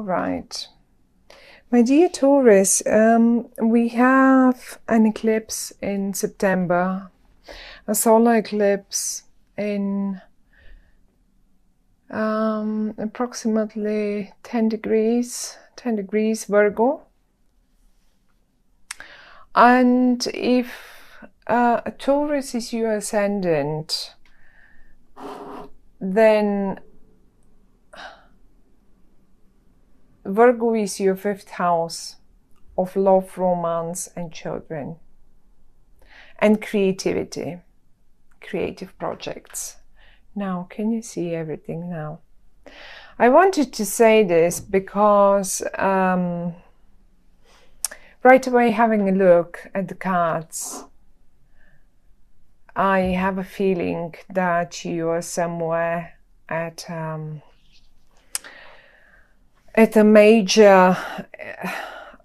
right. My dear Taurus, we have an eclipse in September, a solar eclipse in approximately 10 degrees Virgo. And if Taurus is your ascendant, then Virgo is your 5th house of love, romance and children and creativity, creative projects. Now, can you see everything now? I wanted to say this because right away, having a look at the cards, I have a feeling that you are somewhere at a major,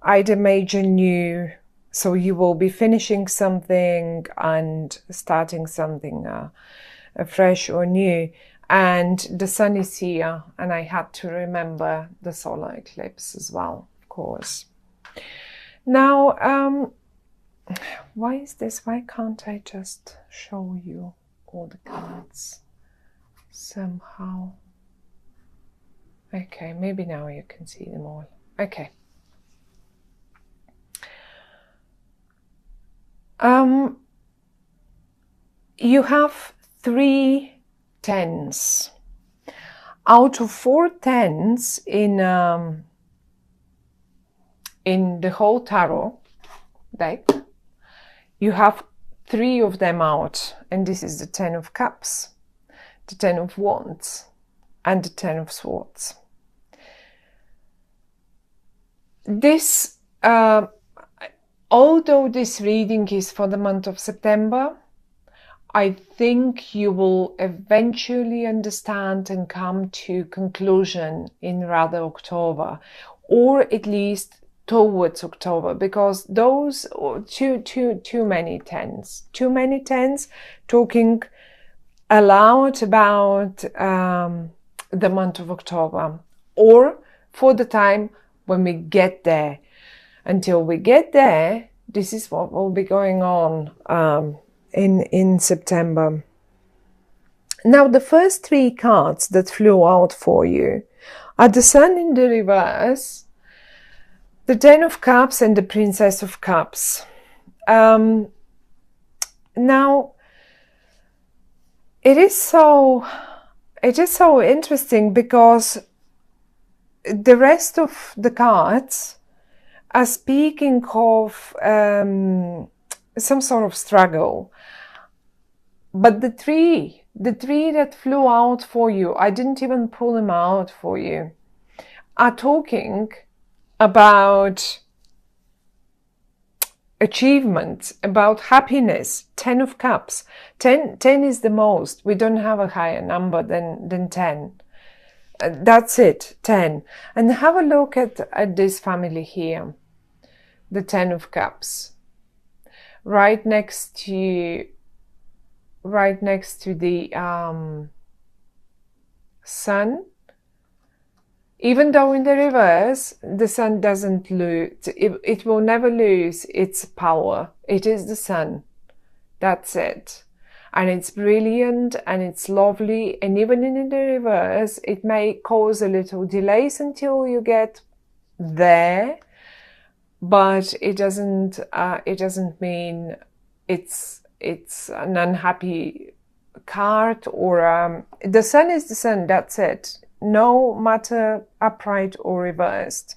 either major new, so you will be finishing something and starting something fresh or new, and the sun is here, and I had to remember the solar eclipse as well, of course. Now, why is this? Why can't I just show you all the cards somehow? Okay, maybe now you can see them all. Okay. You have 3 10s. Out of 4 10s in the whole tarot deck, you have 3 of them out, and this is the 10 of Cups, the 10 of Wands, and the 10 of Swords. This, although this reading is for the month of September, I think you will eventually understand and come to conclusion in rather October, or at least towards October, because those too many tens talking aloud about the month of October, or for the time when we get there. Until we get there, this is what will be going on in September. Now, the first 3 cards that flew out for you are the Sun in the reverse, the 10 of Cups and the Princess of Cups. Now, it is so interesting because the rest of the cards are speaking of some sort of struggle. But the three that flew out for you, I didn't even pull them out for you, are talking about achievement, about happiness. 10 of Cups. 10 is the most. We don't have a higher number than 10. That's it, 10. And have a look at this family here. The 10 of Cups. Right next to the Sun. Even though in the reverse, the Sun doesn't lose, it will never lose its power. It is the Sun. That's it. And it's brilliant and it's lovely. And even in the reverse, it may cause a little delays until you get there. But it doesn't mean it's an unhappy card, or the Sun is the Sun. That's it. No matter upright or reversed.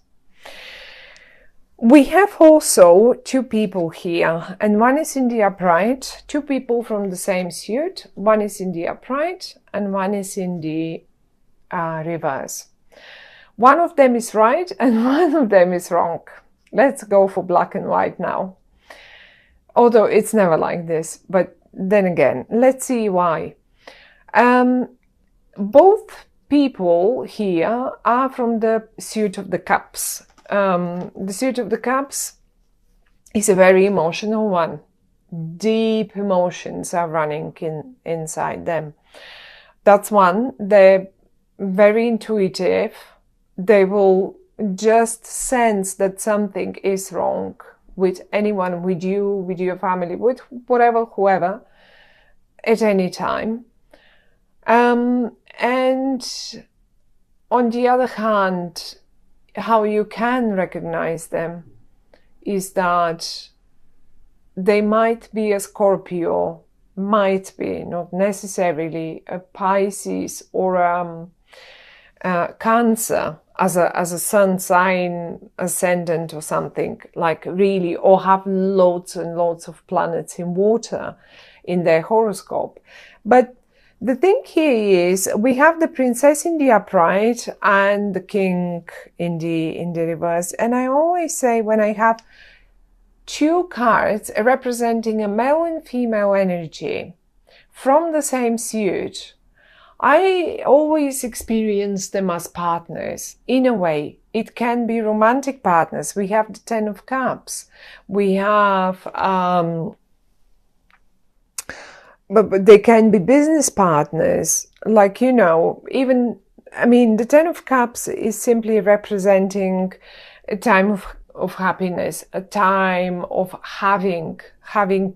We have also 2 people here, and one is in the upright. 2 people from the same suit. One is in the upright and one is in the reverse. One of them is right and one of them is wrong. Let's go for black and white now. Although it's never like this, but then again, let's see why. Both people here are from the suit of the Cups. The suit of the Cups is a very emotional one. Deep emotions are running inside them. That's one. They're very intuitive. They will just sense that something is wrong with anyone, with you, with your family, with whatever, whoever, at any time. And on the other hand, how you can recognize them is that they might be a Scorpio, might be, not necessarily a Pisces or Cancer as a sun sign ascendant or something, like really, or have loads and loads of planets in water in their horoscope. But the thing here is we have the princess in the upright and the king in the reverse. And I always say, when I have two cards representing a male and female energy from the same suit, I always experience them as partners. In a way, it can be romantic partners. We have the Ten of Cups. We have, but they can be business partners. Like, you know, even, I mean, the Ten of Cups is simply representing a time of happiness, a time of having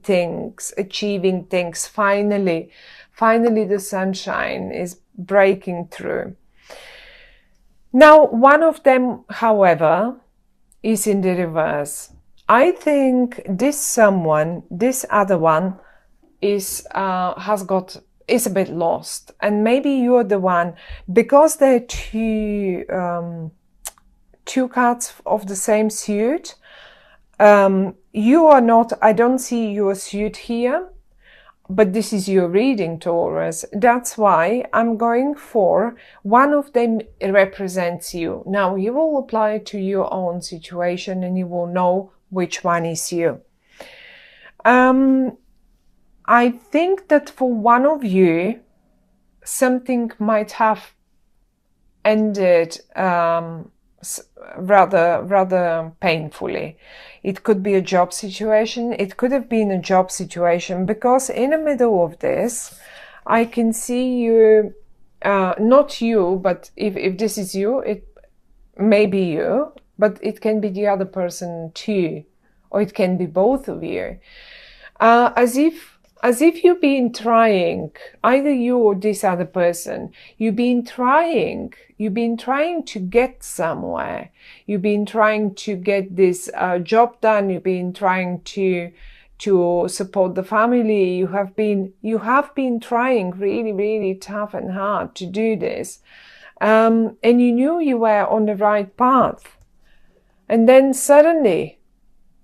things, achieving things. Finally, the sunshine is breaking through. Now, one of them, however, is in the reverse. I think this other one is a bit lost, and maybe you're the one, because there are two cards of the same suit. You are not. I don't see your suit here. But this is your reading, Taurus. That's why I'm going for one of them represents you. Now, you will apply it to your own situation and you will know which one is you. I think that for one of you, something might have ended rather painfully. It could be a job situation. It could have been a job situation, because in the middle of this, I can see you, not you, but if this is you, it may be you, but it can be the other person too, or it can be both of you. As if you've been trying, either you or this other person, you've been trying to get somewhere. You've been trying to get this job done. You've been trying to support the family. You have been trying really, really tough and hard to do this. And you knew you were on the right path. And then suddenly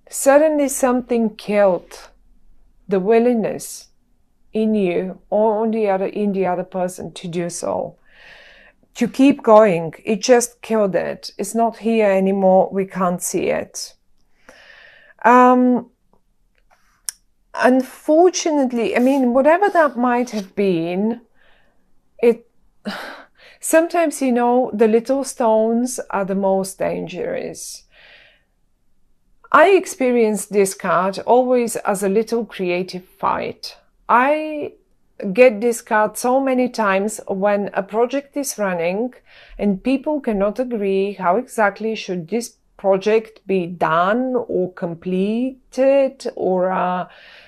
something killed the willingness in you or in the other person to do so, to keep going. It just killed it. It's not here anymore. We can't see it. Unfortunately, I mean, whatever that might have been, sometimes, you know, the little stones are the most dangerous. I experience this card always as a little creative fight. I get this card so many times when a project is running and people cannot agree how exactly should this project be done or completed, or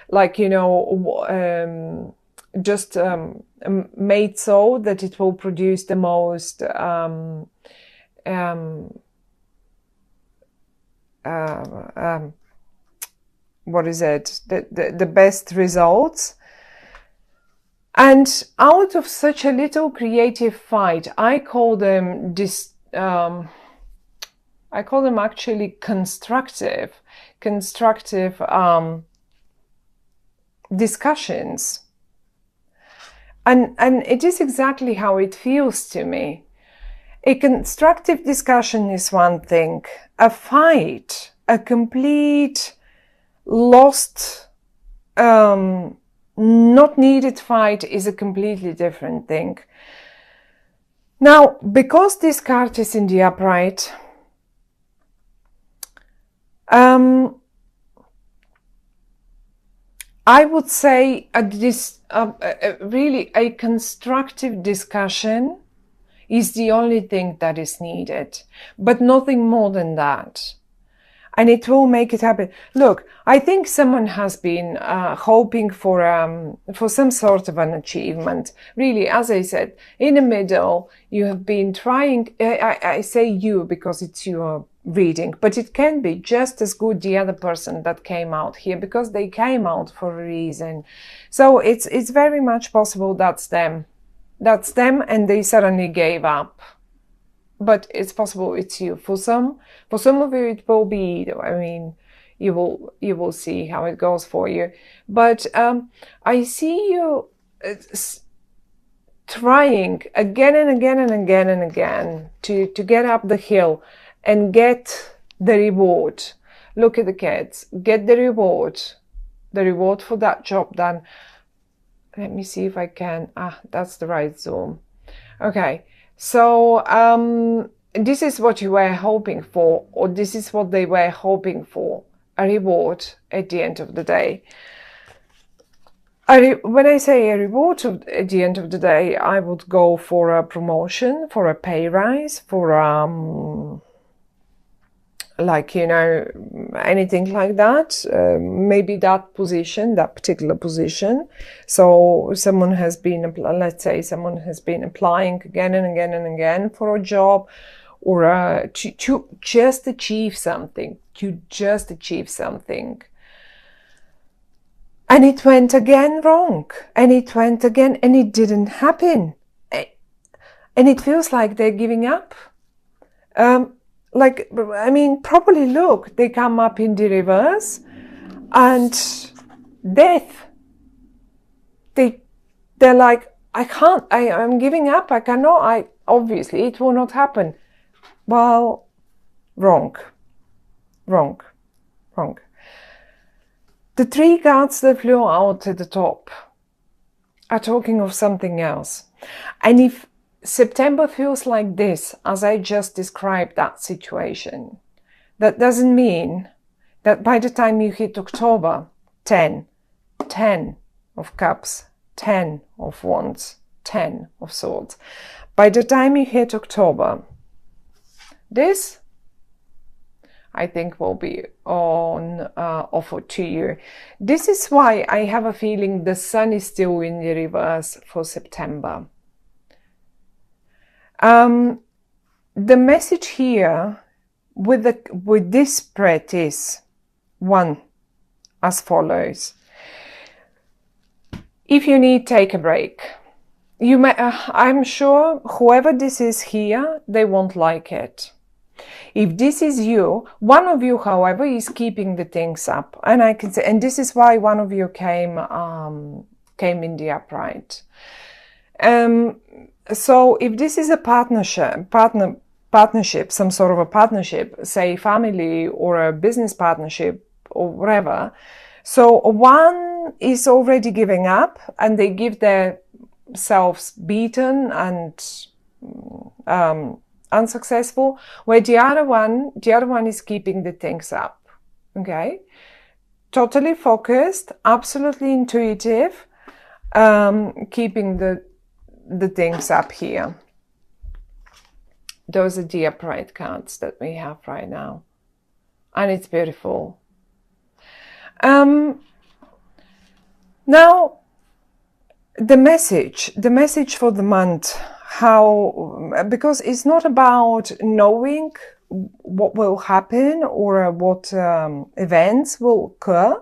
like, you know, just made so that it will produce the most what is it? The best results. And out of such a little creative fight, I call them actually constructive discussions. And it is exactly how it feels to me. A constructive discussion is one thing. A fight, a complete lost, not needed fight, is a completely different thing. Now, because this card is in the upright, I would say this really a constructive discussion is the only thing that is needed, but nothing more than that. And it will make it happen. Look, I think someone has been hoping for some sort of an achievement. Really, as I said, in the middle, you have been trying. I say you because it's your reading, but it can be just as good the other person that came out here, because they came out for a reason. So it's very much possible that's them. That's them, and they suddenly gave up. But it's possible it's you. For some of you, it will be, I mean, you will see how it goes for you. But I see you trying again and again and again and again to get up the hill and get the reward. Look at the kids. Get the reward for that job done. Let me see if I can. That's the right zoom. Okay. So this is what you were hoping for, or this is what they were hoping for, a reward at the end of the day. When I say a reward at the end of the day, I would go for a promotion, for a pay rise, for like, you know, anything like that. Maybe that position, that particular position. So someone has been, let's say someone has been applying again and again and again for a job, or to just achieve something, And it went again wrong, and it went again, and it didn't happen. And it feels like they're giving up. Like, I mean, probably look, they come up in the reverse, and death. They're like, I can't, I'm giving up, I cannot, obviously it will not happen. Well, wrong. The three cards that flew out at the top are talking of something else. And if September feels like this, as I just described that situation, that doesn't mean that by the time you hit October, 10 of cups, 10 of wands, 10 of swords. By the time you hit October, this, I think, will be on offer to you. This is why I have a feeling the sun is still in the reverse for September. The message here with this spread is one, as follows. If you need, take a break. You may, I'm sure whoever this is here, they won't like it. If this is you, one of you, however, is keeping the things up, and I can say, and this is why one of you came in the upright. So if this is a partnership, some sort of a partnership, say family or a business partnership or whatever, so one is already giving up and they give themselves beaten and unsuccessful, where the other one is keeping the things up. Okay, totally focused, absolutely intuitive, keeping the things up here. Those are the upright cards that we have right now, and it's beautiful. Now the message for the month, because it's not about knowing what will happen or what events will occur,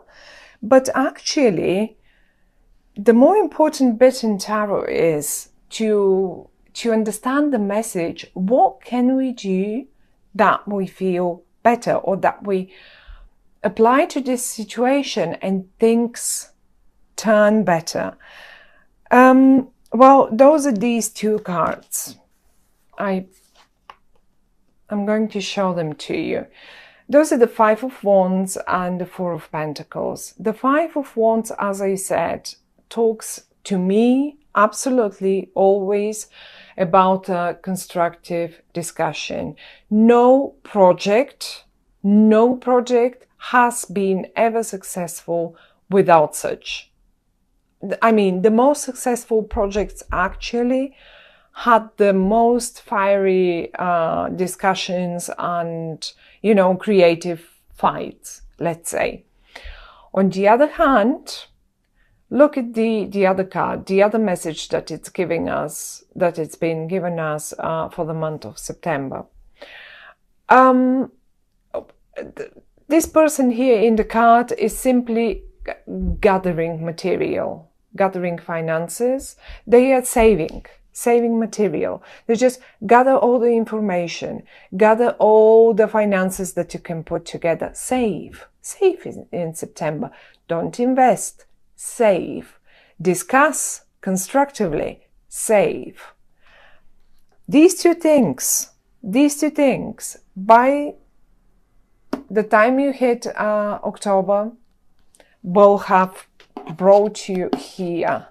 but actually the more important bit in tarot is to understand the message. What can we do that we feel better, or that we apply to this situation and things turn better? Well, those are these two cards. I'm going to show them to you. Those are the Five of Wands and the Four of Pentacles. The Five of Wands, as I said, talks to me absolutely always about a constructive discussion. No project has been ever successful without such. I mean, the most successful projects actually had the most fiery discussions and, you know, creative fights, let's say. On the other hand, look at the other card, the other message that it's giving us, that it's been given us for the month of September. This person here in the card is simply gathering material, gathering finances. They are saving material. They just gather all the information, gather all the finances that you can put together. Save in September. Don't invest. Save. Discuss constructively. Save. These two things, by the time you hit October, will have brought you here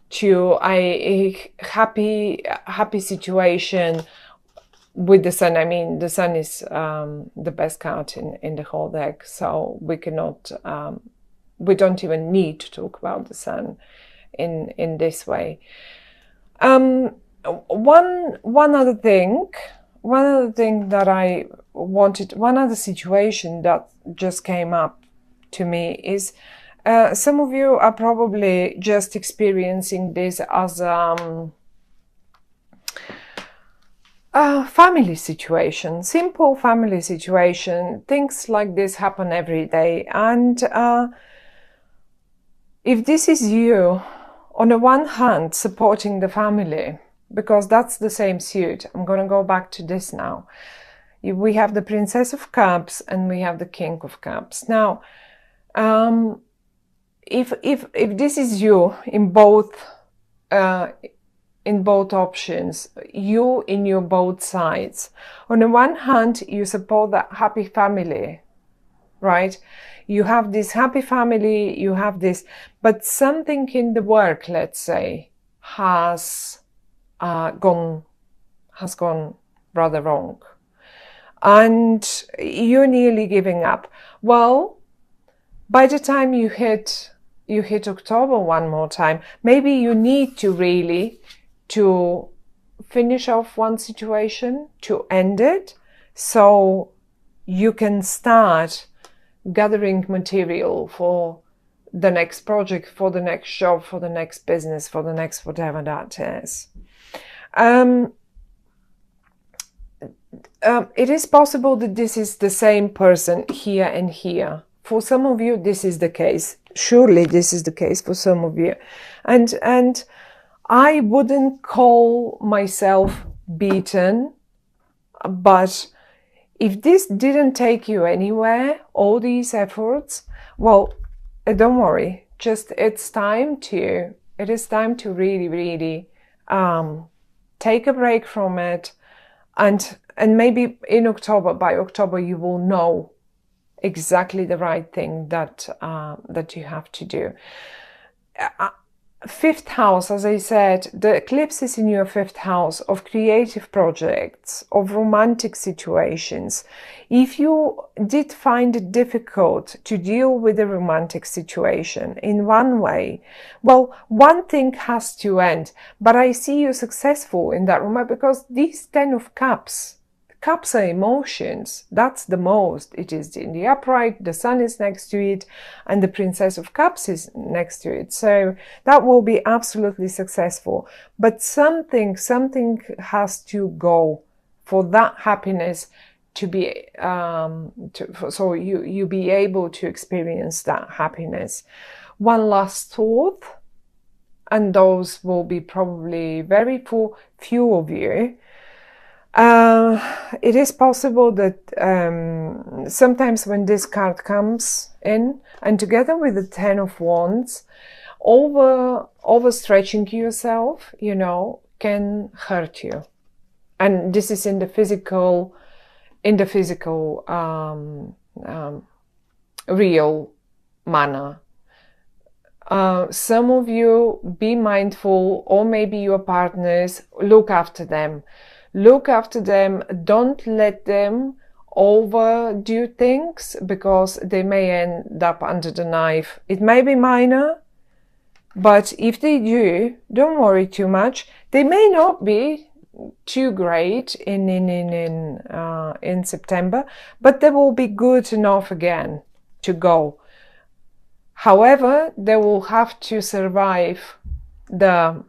to a happy situation with the sun. I mean, the sun is the best card in the whole deck, so we cannot, we don't even need to talk about the sun in this way. One other thing that I wanted, one other situation that just came up to me is, some of you are probably just experiencing this as a family situation, simple family situation. Things like this happen every day. And if this is you, on the one hand, supporting the family, because that's the same suit. I'm going to go back to this now. We have the Princess of Cups and we have the King of Cups. Now, if this is you in both options, you in your both sides. On the one hand, you support that happy family, right? You have this happy family, you have this, but something in the work, let's say, has gone rather wrong, and you're nearly giving up. Well, by the time you hit October one more time, maybe you need to really to finish off one situation, to end it, so you can start gathering material for the next project, for the next job, for the next business, for the next whatever that is. It is possible that this is the same person here and here. For some of you, this is the case. Surely this is the case for some of you. And I wouldn't call myself beaten, but if this didn't take you anywhere, all these efforts, well, don't worry. Just it is time to really, really take a break from it, and maybe in October, by October, you will know exactly the right thing that you have to do. Fifth house, as I said, the eclipse is in your fifth house of creative projects, of romantic situations. If you did find it difficult to deal with a romantic situation in one way, well, one thing has to end. But I see you successful in that romance, because these 10 of Cups are emotions. That's the most. It is in the upright, the sun is next to it, and the Princess of Cups is next to it. So that will be absolutely successful. But something has to go for that happiness to be, so you be able to experience that happiness. One last thought, and those will be probably very few of you. It is possible that sometimes when this card comes in, and together with the 10 of Wands, overstretching yourself, you know, can hurt you. And this is in the physical real manner. Some of you, be mindful, or maybe your partners, look after them. Look after them. Don't let them overdo things, because they may end up under the knife. It may be minor, But if they do, don't worry too much. They may not be too great in September, but they will be good enough again to go. However, they will have to survive the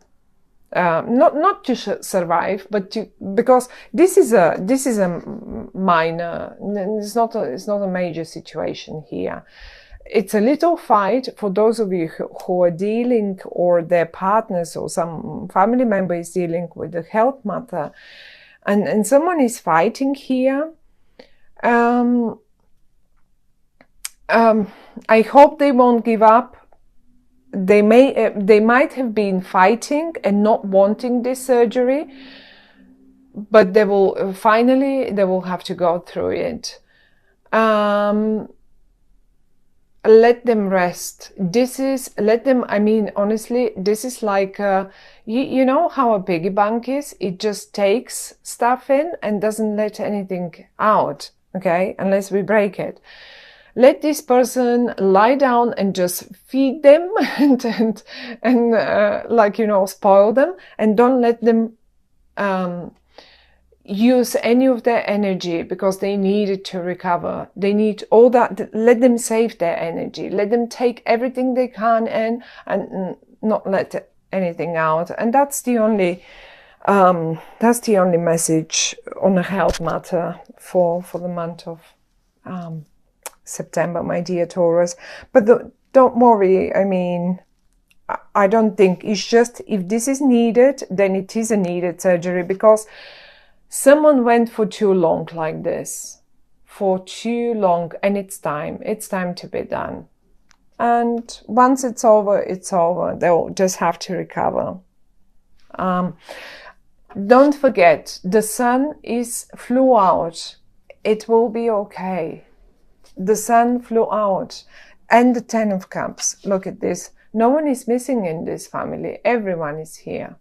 not to survive, but to, because this is a minor. It's not a major situation here. It's a little fight for those of you who are dealing, or their partners or some family member is dealing with the health matter, and someone is fighting here. I hope they won't give up. They might have been fighting and not wanting this surgery, but they will finally have to go through it. Let them rest. I mean, honestly, this is like, you know how a piggy bank is? It just takes stuff in and doesn't let anything out, okay? Unless we break it. Let this person lie down and just feed them and like, you know, spoil them, and don't let them, use any of their energy, because they need it to recover. They need all that. Let them save their energy. Let them take everything they can in and not let anything out. And that's the only message on a health matter for the month of September, my dear Taurus. But don't worry. I mean, I don't think it's just, if this is needed, then it is a needed surgery, because someone went for too long like this, for too long, and it's time to be done. And once it's over, it's over. They'll just have to recover. Don't forget, the sun flew out. It will be okay. The sun flew out. And the 10 of Cups. Look at this. No one is missing in this family. Everyone is here.